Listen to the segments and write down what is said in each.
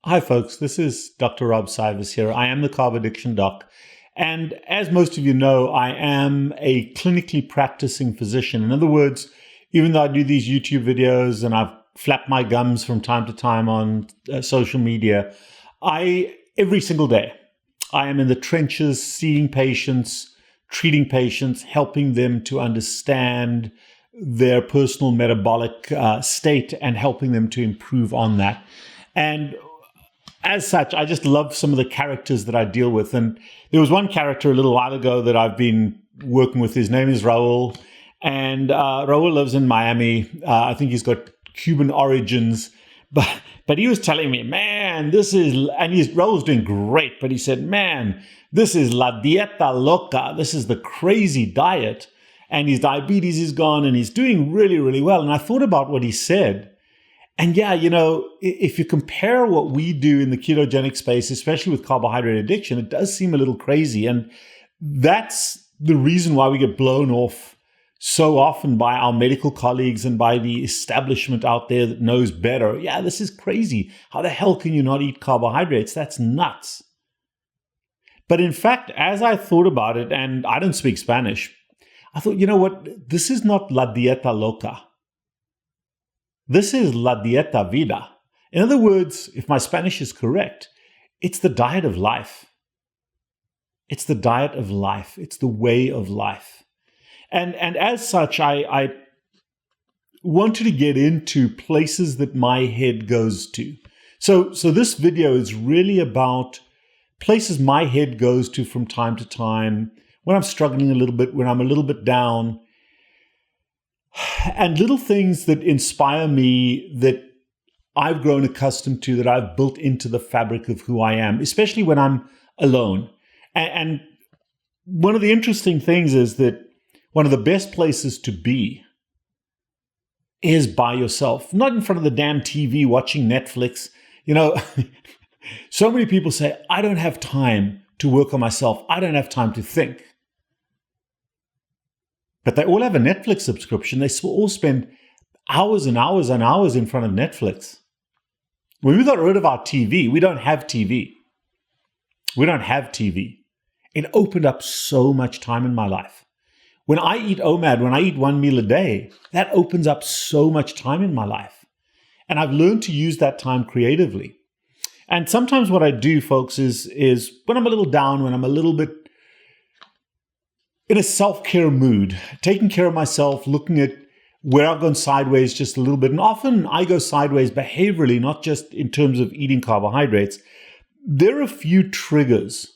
Hi folks, this is Dr. Rob Cywes here. I am the CarbAddictionDoc. And as most of you know, I am a clinically practicing physician. In other words, even though I do these YouTube videos and I've flapped my gums from time to time on social media, every single day, I am in the trenches seeing patients, treating patients, helping them to understand their personal metabolic state and helping them to improve on that. And as such, I just love some of the characters that I deal with. And there was one character a little while ago that I've been working with. His name is Raul. And Raul lives in Miami. I think he's got Cuban origins. But he was telling me, man, Raul's doing great. But he said, man, this is la dieta loca. This is the crazy diet. And his diabetes is gone and he's doing really, really well. And I thought about what he said. And yeah, if you compare what we do in the ketogenic space, especially with carbohydrate addiction, it does seem a little crazy. And that's the reason why we get blown off so often by our medical colleagues and by the establishment out there that knows better. Yeah, this is crazy. How the hell can you not eat carbohydrates? That's nuts. But in fact, as I thought about it, and I don't speak Spanish, I thought, you know what? This is not la dieta loca. This is la dieta vida. In other words, if my Spanish is correct, it's the diet of life. It's the diet of life. It's the way of life. And as such, I wanted to get into places that my head goes to. So this video is really about places my head goes to from time to time when I'm struggling a little bit, when I'm a little bit down, and little things that inspire me that I've grown accustomed to, that I've built into the fabric of who I am, especially when I'm alone. And one of the interesting things is that one of the best places to be is by yourself, not in front of the damn TV watching Netflix. So many people say, I don't have time to work on myself. I don't have time to think. But they all have a Netflix subscription. They all spend hours and hours and hours in front of Netflix. When we got rid of our TV, we don't have TV. We don't have TV. It opened up so much time in my life. When I eat OMAD, when I eat one meal a day, that opens up so much time in my life. And I've learned to use that time creatively. And sometimes what I do, folks, is when I'm a little down, when I'm a little bit in a self-care mood, taking care of myself, looking at where I've gone sideways just a little bit. And often I go sideways behaviorally, not just in terms of eating carbohydrates. There are a few triggers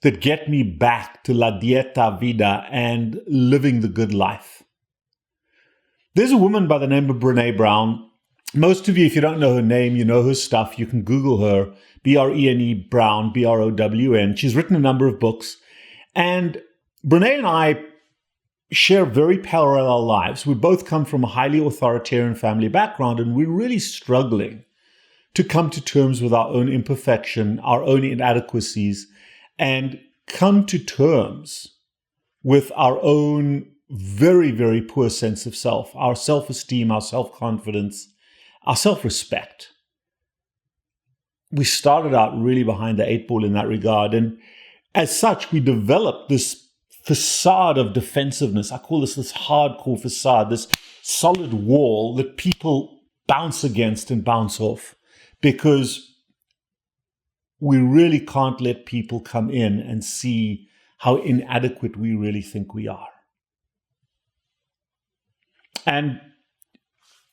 that get me back to la dieta vida and living the good life. There's a woman by the name of Brené Brown. Most of you, if you don't know her name, you know her stuff. You can Google her, B-R-E-N-E Brown, B-R-O-W-N. She's written a number of books. And Brené and I share very parallel lives. We both come from a highly authoritarian family background, and we're really struggling to come to terms with our own imperfection, our own inadequacies, and come to terms with our own very, very poor sense of self, our self-esteem, our self-confidence, our self-respect. We started out really behind the eight ball in that regard, and as such, we developed this facade of defensiveness. I call this hardcore facade, this solid wall that people bounce against and bounce off, because we really can't let people come in and see how inadequate we really think we are. And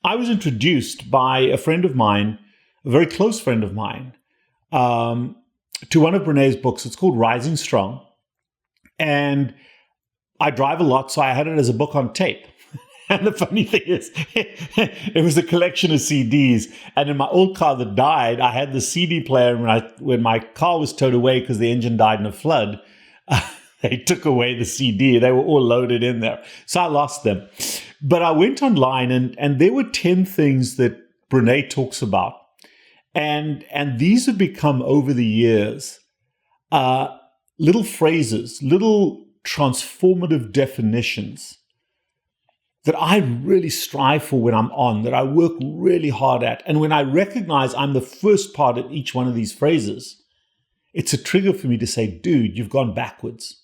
I was introduced by a friend of mine, a very close friend of mine, to one of Brené's books. It's called Rising Strong. And I drive a lot, so I had it as a book on tape. And the funny thing is, it was a collection of CDs. And in my old car that died, I had the CD player. When my car was towed away because the engine died in a flood, they took away the CD. They were all loaded in there. So I lost them. But I went online, and there were 10 things that Brené talks about. And these have become, over the years, little phrases, little transformative definitions that I really strive for when I'm on, that I work really hard at. And when I recognize I'm the first part of each one of these phrases, it's a trigger for me to say, dude, you've gone backwards.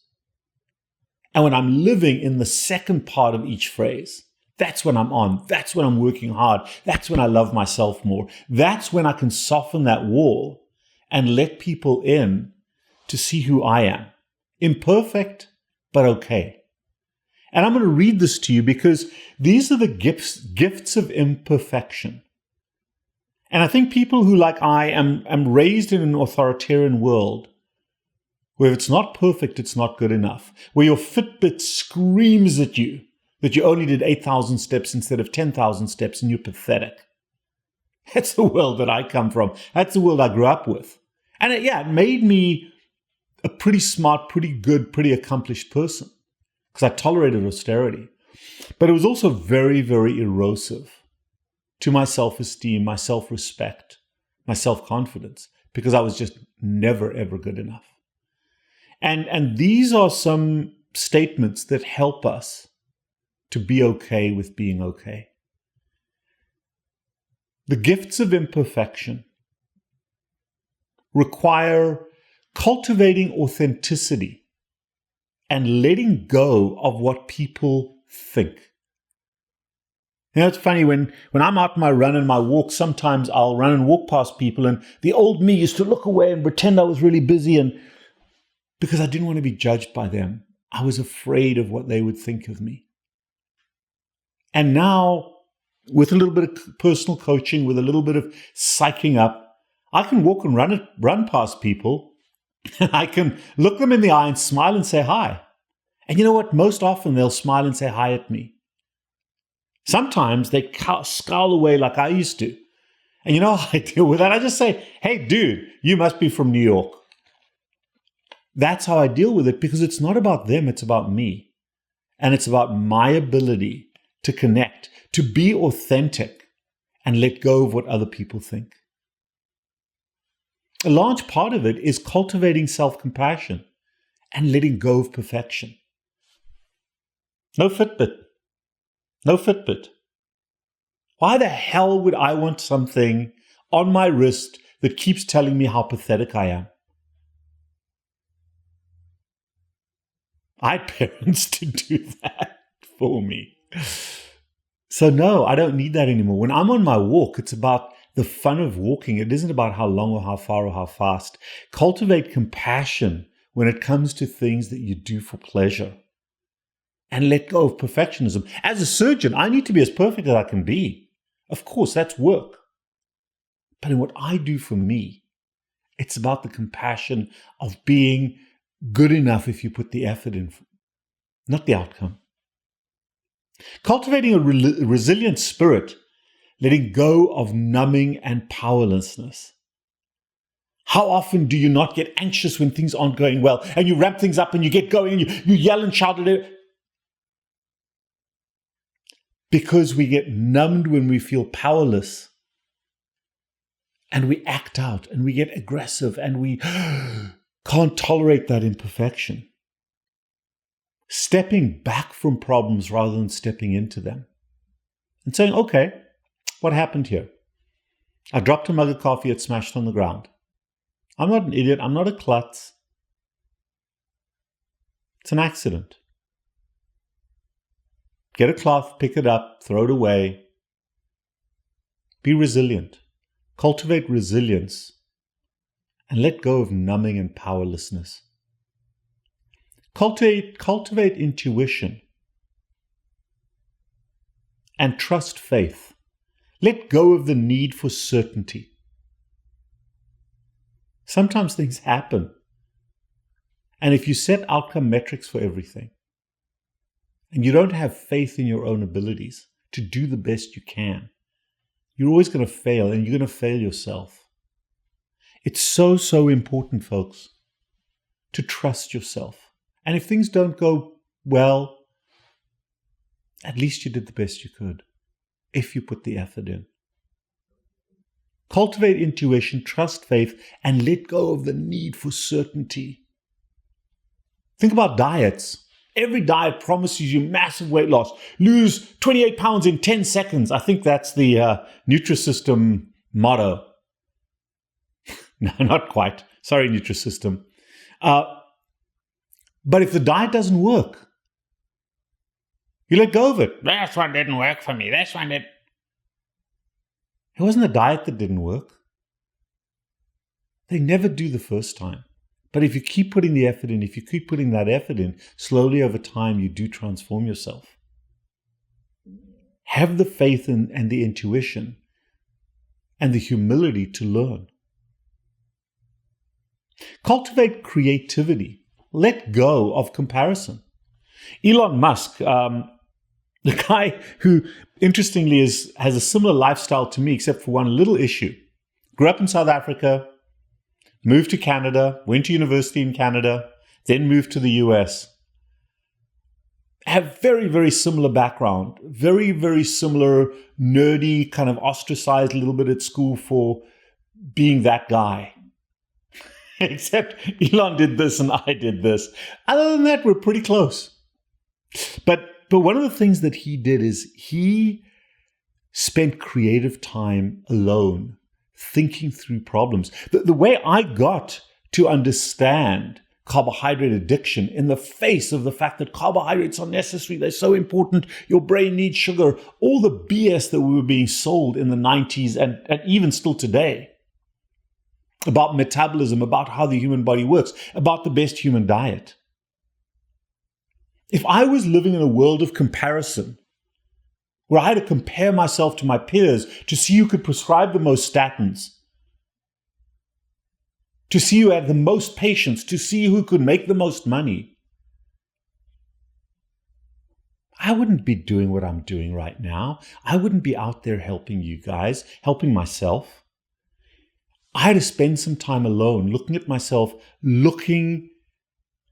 And when I'm living in the second part of each phrase, that's when I'm on. That's when I'm working hard. That's when I love myself more. That's when I can soften that wall and let people in to see who I am. Imperfect, but okay. And I'm going to read this to you because these are the gifts of imperfection. And I think people who, like I am raised in an authoritarian world where if it's not perfect, it's not good enough, where your Fitbit screams at you that you only did 8,000 steps instead of 10,000 steps and you're pathetic. That's the world that I come from. That's the world I grew up with. And it made me a pretty smart, pretty good, pretty accomplished person because I tolerated austerity. But it was also very, very erosive to my self-esteem, my self-respect, my self-confidence, because I was just never, ever good enough. And these are some statements that help us to be okay with being okay. The gifts of imperfection require cultivating authenticity and letting go of what people think. You know, it's funny, when I'm out on my run and my walk, sometimes I'll run and walk past people, and the old me used to look away and pretend I was really busy, and because I didn't want to be judged by them. I was afraid of what they would think of me. And now, with a little bit of personal coaching, with a little bit of psyching up, I can walk and run past people, and I can look them in the eye and smile and say hi. And you know what? Most often they'll smile and say hi at me. Sometimes they scowl away like I used to. And you know how I deal with that? I just say, hey, dude, you must be from New York. That's how I deal with it, because it's not about them, it's about me. And it's about my ability to connect, to be authentic, and let go of what other people think. A large part of it is cultivating self-compassion and letting go of perfection. No Fitbit. No Fitbit. Why the hell would I want something on my wrist that keeps telling me how pathetic I am? I had parents to do that for me. So no, I don't need that anymore. When I'm on my walk, it's about the fun of walking. It isn't about how long or how far or how fast. Cultivate compassion when it comes to things that you do for pleasure. And let go of perfectionism. As a surgeon, I need to be as perfect as I can be. Of course, that's work. But in what I do for me, it's about the compassion of being good enough if you put the effort in, not the outcome. Cultivating a resilient spirit, letting go of numbing and powerlessness. How often do you not get anxious when things aren't going well, and you ramp things up and you get going and you yell and shout at it? Because we get numbed when we feel powerless, and we act out and we get aggressive and we can't tolerate that imperfection. Stepping back from problems rather than stepping into them and saying, okay, what happened here? I dropped a mug of coffee, it smashed on the ground. I'm not an idiot, I'm not a klutz. It's an accident. Get a cloth, pick it up, throw it away. Be resilient. Cultivate resilience and let go of numbing and powerlessness. Cultivate intuition and trust faith. Let go of the need for certainty. Sometimes things happen. And if you set outcome metrics for everything, and you don't have faith in your own abilities to do the best you can, you're always going to fail, and you're going to fail yourself. It's so, so important, folks, to trust yourself. And if things don't go well, at least you did the best you could, if you put the effort in. Cultivate intuition, trust faith, and let go of the need for certainty. Think about diets. Every diet promises you massive weight loss. Lose 28 pounds in 10 seconds. I think that's the Nutrisystem motto. No, not quite. Sorry, Nutrisystem. But if the diet doesn't work, you let go of it. This one didn't work for me. This one did. It wasn't the diet that didn't work. They never do the first time. But if you keep putting the effort in, if you keep putting that effort in, slowly over time, you do transform yourself. Have the faith and the intuition and the humility to learn. Cultivate creativity. Let go of comparison. Elon Musk, the guy who, interestingly, has a similar lifestyle to me, except for one little issue. Grew up in South Africa, moved to Canada, went to university in Canada, then moved to the US. Have very, very similar background, very, very similar nerdy, kind of ostracized a little bit at school for being that guy. Except Elon did this and I did this. Other than that, we're pretty close. But one of the things that he did is he spent creative time alone, thinking through problems. The way I got to understand carbohydrate addiction in the face of the fact that carbohydrates are necessary, they're so important, your brain needs sugar, all the BS that we were being sold in the 90s and even still today about metabolism, about how the human body works, about the best human diet. If I was living in a world of comparison, where I had to compare myself to my peers to see who could prescribe the most statins, to see who had the most patients, to see who could make the most money, I wouldn't be doing what I'm doing right now. I wouldn't be out there helping you guys, helping myself. I had to spend some time alone, looking at myself, looking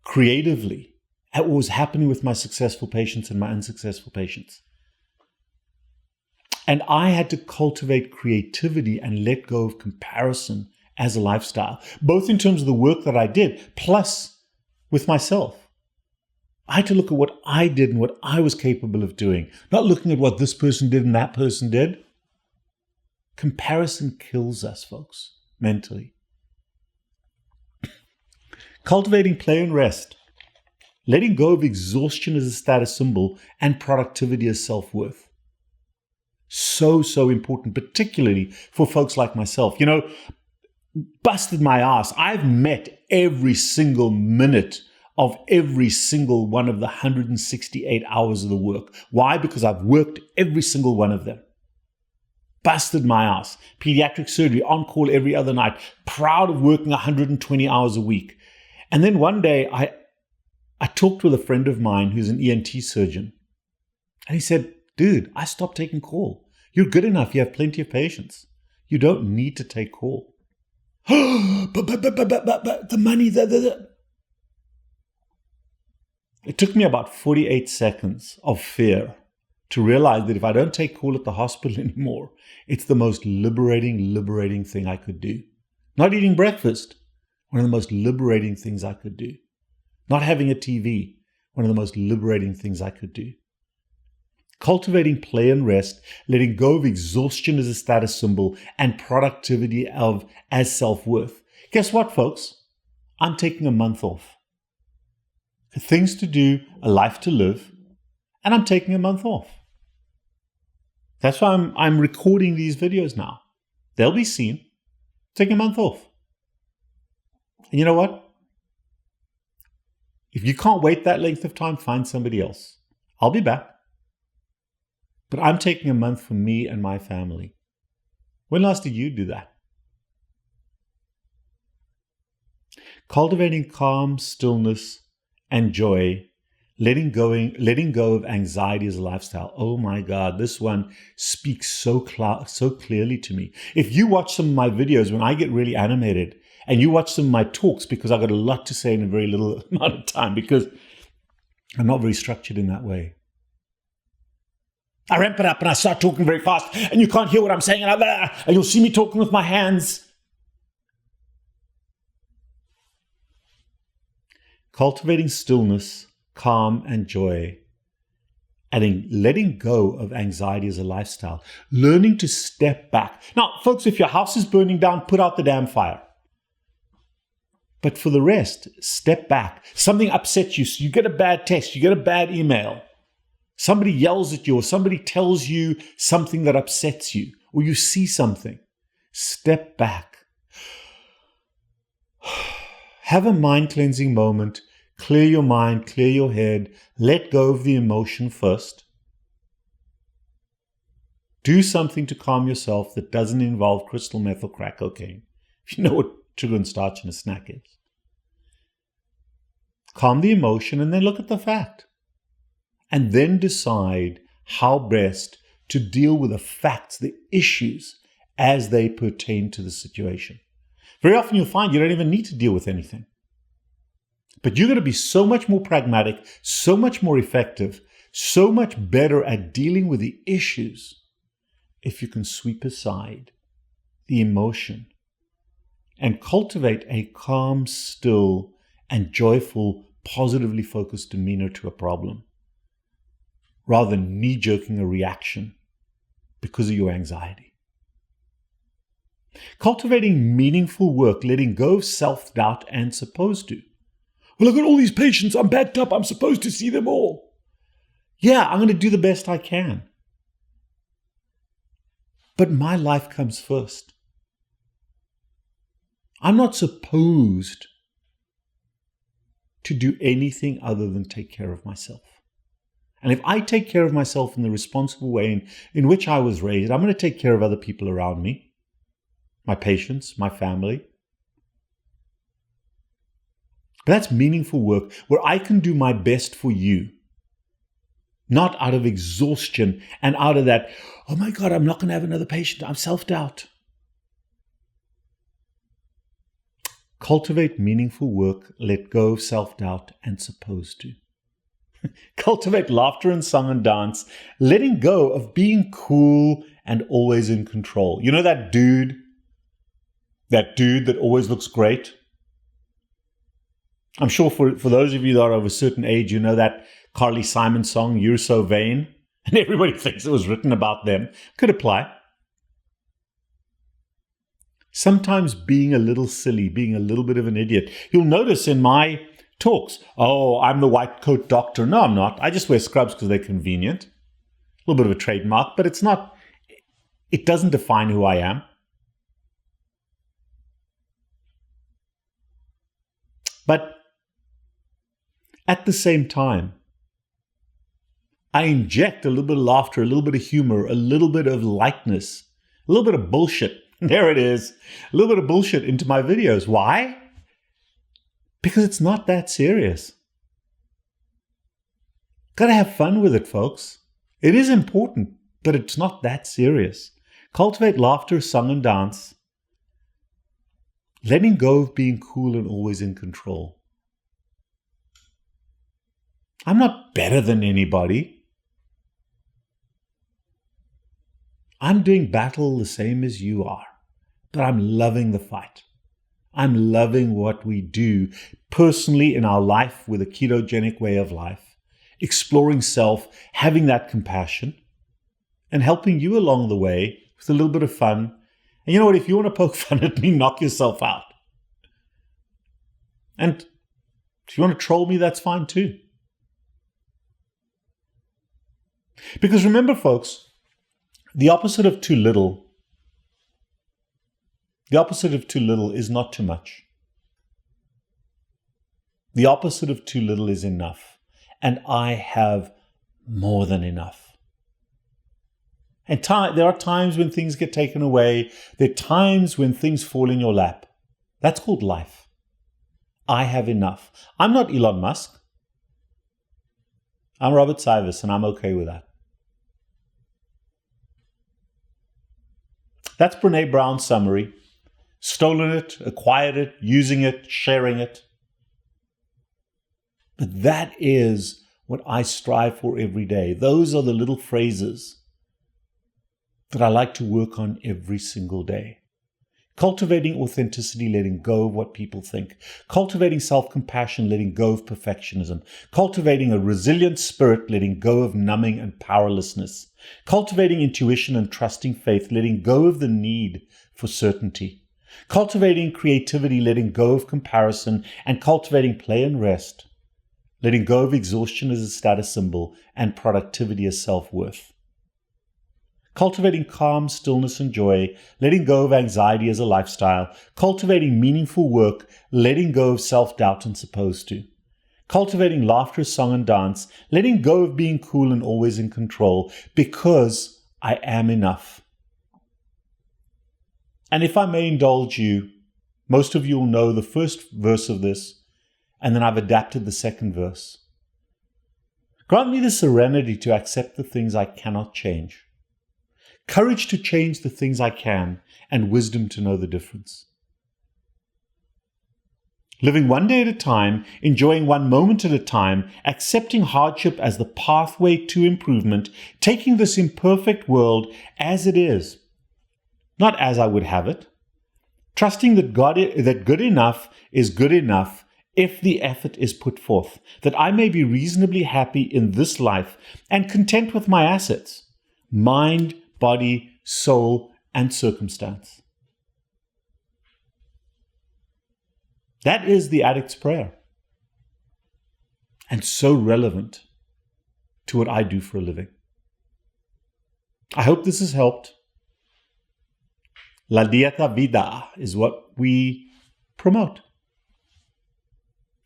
creatively at what was happening with my successful patients and my unsuccessful patients. And I had to cultivate creativity and let go of comparison as a lifestyle, both in terms of the work that I did, plus with myself. I had to look at what I did and what I was capable of doing, not looking at what this person did and that person did. Comparison kills us, folks, mentally. Cultivating play and rest. Letting go of exhaustion as a status symbol and productivity as self-worth. So important, particularly for folks like myself. You know, busted my ass. I've met every single minute of every single one of the 168 hours of the work. Why? Because I've worked every single one of them. Busted my ass. Pediatric surgery, on call every other night. Proud of working 120 hours a week. And then one day I talked with a friend of mine who's an ENT surgeon. And he said, dude, I stopped taking call. You're good enough. You have plenty of patients. You don't need to take call. but the money, It took me about 48 seconds of fear to realize that if I don't take call at the hospital anymore, it's the most liberating thing I could do. Not eating breakfast, one of the most liberating things I could do. Not having a TV, one of the most liberating things I could do. Cultivating play and rest, letting go of exhaustion as a status symbol and productivity as self-worth. Guess what, folks? I'm taking a month off. Things to do, a life to live, and I'm taking a month off. That's why I'm recording these videos now. They'll be seen. Taking a month off. And you know what? If you can't wait that length of time, find somebody else. I'll be back. But I'm taking a month for me and my family. When last did you do that? Cultivating calm, stillness, and joy. Letting go of anxiety as a lifestyle. Oh my God, this one speaks so clearly to me. If you watch some of my videos when I get really animated, and you watch some of my talks, because I've got a lot to say in a very little amount of time, because I'm not very structured in that way. I ramp it up and I start talking very fast, and you can't hear what I'm saying, and you'll see me talking with my hands. Cultivating stillness, calm, and joy. And in letting go of anxiety as a lifestyle, learning to step back. Now, folks, if your house is burning down, put out the damn fire. But for the rest, step back. Something upsets you. So you get a bad text, you get a bad email. Somebody yells at you, or somebody tells you something that upsets you, or you see something. Step back. Have a mind-cleansing moment. Clear your mind, clear your head. Let go of the emotion first. Do something to calm yourself that doesn't involve crystal meth or crack cocaine. If you know what sugar and starch in a snack is. Calm the emotion and then look at the fact. And then decide how best to deal with the facts, the issues, as they pertain to the situation. Very often you'll find you don't even need to deal with anything. But you're going to be so much more pragmatic, so much more effective, so much better at dealing with the issues if you can sweep aside the emotion and cultivate a calm, still, and joyful, positively focused demeanor to a problem, rather than knee-jerking a reaction because of your anxiety. Cultivating meaningful work, letting go of self-doubt and supposed to. Well, I've got all these patients, I'm backed up, I'm supposed to see them all. Yeah, I'm going to do the best I can. But my life comes first. I'm not supposed to do anything other than take care of myself. And if I take care of myself in the responsible way in which I was raised, I'm going to take care of other people around me. My patients, my family. But that's meaningful work where I can do my best for you. Not out of exhaustion and out of that, oh my God, I'm not going to have another patient. I'm self-doubt. Cultivate meaningful work, let go of self-doubt and supposed to. Cultivate laughter and song and dance, letting go of being cool and always in control. You know that dude that always looks great? I'm sure for those of you that are of a certain age, you know that Carly Simon song, You're So Vain? And everybody thinks it was written about them. Could apply. Sometimes being a little silly, being a little bit of an idiot. You'll notice in my talks, oh, I'm the white coat doctor. No, I'm not. I just wear scrubs because they're convenient. A little bit of a trademark, but it doesn't define who I am. But at the same time, I inject a little bit of laughter, a little bit of humor, a little bit of lightness, a little bit of bullshit. There it is. A little bit of bullshit into my videos. Why? Because it's not that serious. Gotta have fun with it, folks. It is important, but it's not that serious. Cultivate laughter, song, and dance. Letting go of being cool and always in control. I'm not better than anybody. I'm doing battle the same as you are, but I'm loving the fight. I'm loving what we do personally in our life with a ketogenic way of life, exploring self, having that compassion, and helping you along the way with a little bit of fun. And you know what? If you want to poke fun at me, knock yourself out. And if you want to troll me, that's fine too. Because remember, folks, the opposite of too little is not too much. The opposite of too little is enough. And I have more than enough. And there are times when things get taken away. There are times when things fall in your lap. That's called life. I have enough. I'm not Elon Musk. I'm Robert Cywes, and I'm okay with that. That's Brene Brown's summary. Stolen it, acquired it, using it, sharing it. But that is what I strive for every day. Those are the little phrases that I like to work on every single day. Cultivating authenticity, letting go of what people think. Cultivating self-compassion, letting go of perfectionism. Cultivating a resilient spirit, letting go of numbing and powerlessness. Cultivating intuition and trusting faith, letting go of the need for certainty. Cultivating creativity, letting go of comparison, and cultivating play and rest. Letting go of exhaustion as a status symbol and productivity as self-worth. Cultivating calm, stillness, and joy, letting go of anxiety as a lifestyle. Cultivating meaningful work, letting go of self-doubt and supposed to. Cultivating laughter, song, and dance, letting go of being cool and always in control, because I am enough. And if I may indulge you, most of you will know the first verse of this, and then I've adapted the second verse. Grant me the serenity to accept the things I cannot change, courage to change the things I can, and wisdom to know the difference. Living one day at a time, enjoying one moment at a time, accepting hardship as the pathway to improvement, taking this imperfect world as it is, not as I would have it, trusting that good enough is good enough if the effort is put forth, that I may be reasonably happy in this life and content with my assets, mind, body, soul, and circumstance. That is the addict's prayer, and so relevant to what I do for a living. I hope this has helped. La dieta vida is what we promote.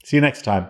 See you next time.